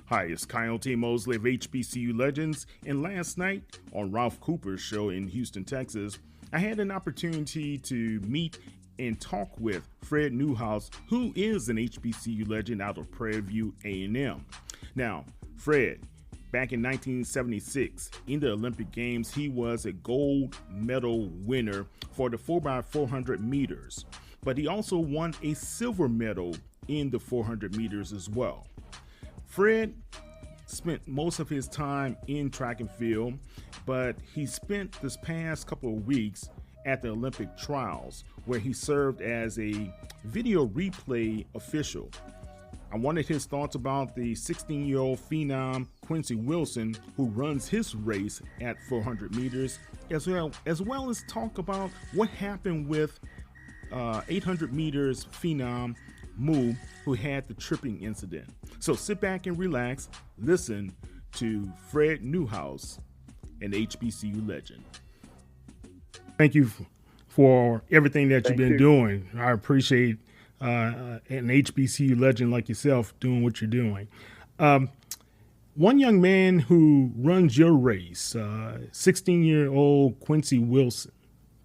Hi, it's Coyote Mosley of HBCU Legends, and last night on Ralph Cooper's show in Houston, Texas, I had an opportunity to meet and talk with Fred Newhouse, who is an HBCU legend out of Prairie View A&M. Now, Fred, back in 1976, in the Olympic Games, he was a gold medal winner for the 4x400 meters, but he also won a silver medal in the 400 meters as well. Fred spent most of his time in track and field, but he spent this past couple of weeks at the Olympic trials where he served as a video replay official. I wanted his thoughts about the 16-year-old phenom Quincy Wilson, who runs his race at 400 meters, as well as talk about what happened with 800 meters phenom Moo, who had the tripping incident. So sit back and relax, listen to Fred Newhouse, an HBCU legend. Thank you for everything that you've been doing. I appreciate an HBCU legend like yourself doing what you're doing. One young man who runs your race, 16-year-old Quincy Wilson,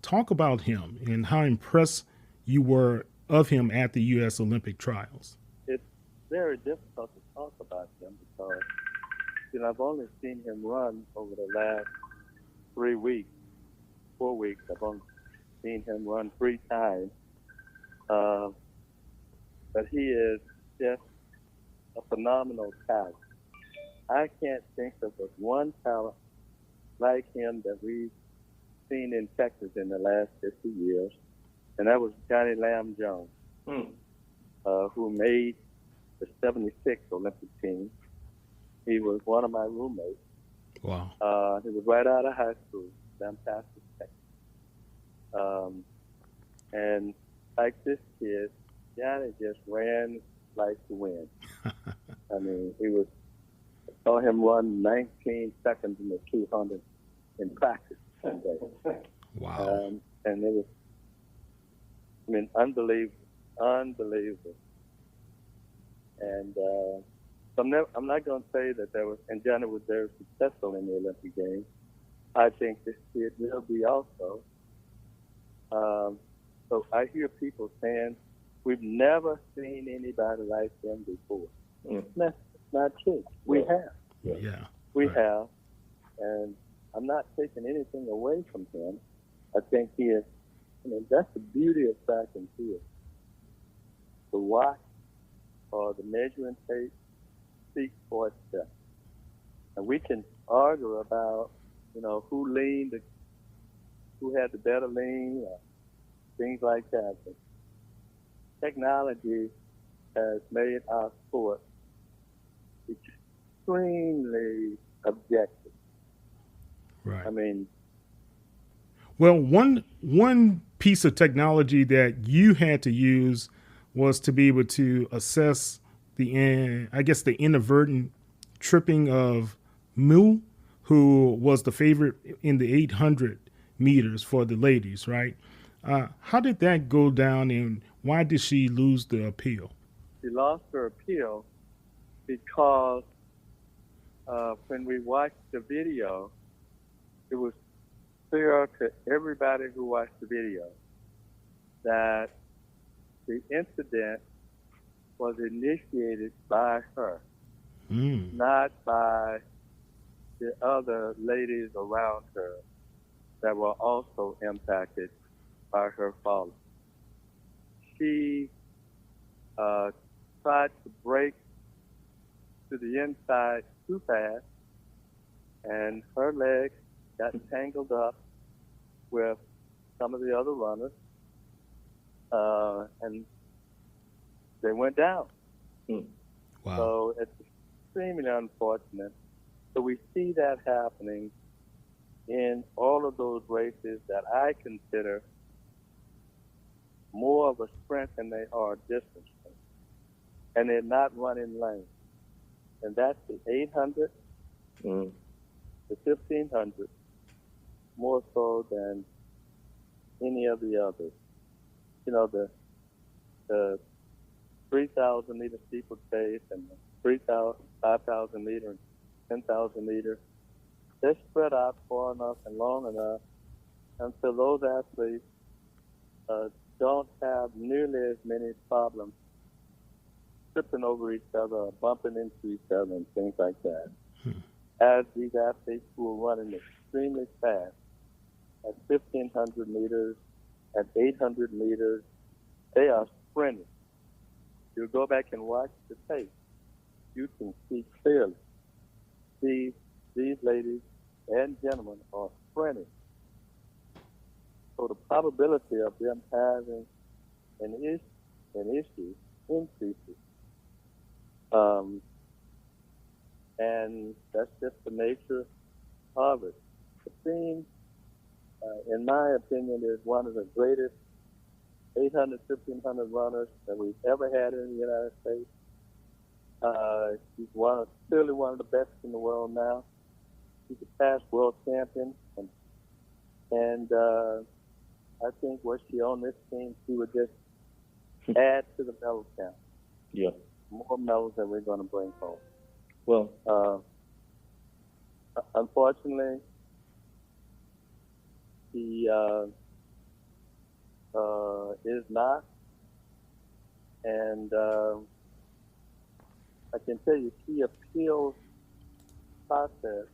talk about him and how impressed you were of him at the U.S. Olympic trials. It's very difficult to talk about him because, I've only seen him run over the last 4 weeks. I've only seen him run 3 times. But he is just a phenomenal talent. I can't think of but one talent like him that we've seen in Texas in the last 50 years, and that was Johnny Lamb Jones, who made the 76 Olympic team. He was one of my roommates. Wow. He was right out of high school, fantastic Texas. And like this kid, Johnny just ran like the wind. I mean, I saw him run 19 seconds in the 200 in practice one day. Wow. And it was, unbelievable. And so I'm not going to say that and Johnny was very successful in the Olympic Games. I think this kid will be also. So I hear people saying, we've never seen anybody like him before. That's not true. We have. Yeah. We have. And I'm not taking anything away from him. I think he is, that's the beauty of track and field. The watch or the measuring tape speaks for itself. And we can argue about, who had the better lean, or things like that. But technology has made our sport extremely objective. Right. Well, one piece of technology that you had to use was to be able to assess the inadvertent tripping of Moo, who was the favorite in the 800 meters for the ladies, right? How did that go down, and why did she lose the appeal? She lost her appeal because when we watched the video, it was clear to everybody who watched the video that the incident was initiated by her, not by the other ladies around her that were also impacted by her falling. She tried to break to the inside too fast, and her legs got tangled up with some of the other runners, and they went down. Wow. So it's extremely unfortunate. So we see that happening in all of those races that I consider more of a sprint than they are a distance. And they're not running lane. And that's the 800, the 1500, more so than any of the others. The 3,000 meter steeplechase and the 3,000, 5,000 meter, 10,000 meter. They're spread out far enough and long enough until those athletes don't have nearly as many problems tripping over each other or bumping into each other and things like that. As these athletes who are running extremely fast at 1,500 meters, at 800 meters, they are sprinting. You go back and watch the tape. You can see clearly. These ladies and gentlemen are sprinting. So the probability of them having an issue increases. And that's just the nature of it. The team, in my opinion, is one of the greatest 800, 1,500 runners that we've ever had in the United States. She's clearly one of the best in the world now. She's a past world champion, and I think were she on this team, she would just add to the medal count. Yeah. More medals than we're going to bring home. Well, unfortunately, he is not, and I can tell you, she appeals process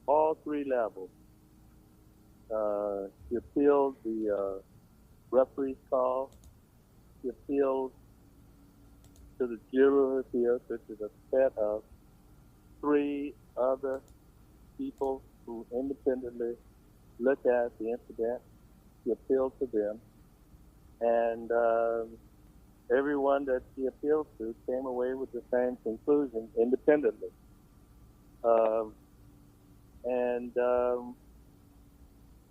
all three levels. She appeals the referee's call. She appeals to the jury here, which is a set of three other people who independently look at the incident. She appealed to them, and everyone that she appealed to came away with the same conclusion independently. And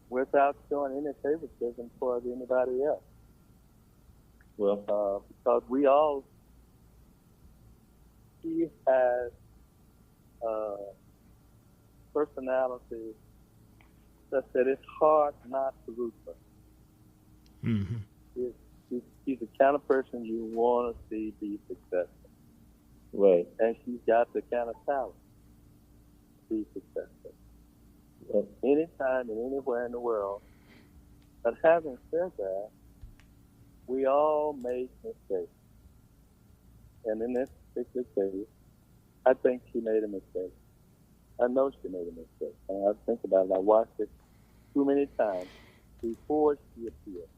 without showing any favoritism toward anybody else. Well, because she has personality such that it's hard not to root for her. Mm-hmm. She's the kind of person you want to see be successful. right. And she's got the kind of talent to be successful. Well, Anytime and anywhere in the world. But having said that, we all make mistakes. And in this particular case, I think she made a mistake. I know she made a mistake. And I think about it. I watched it too many times before she appeared.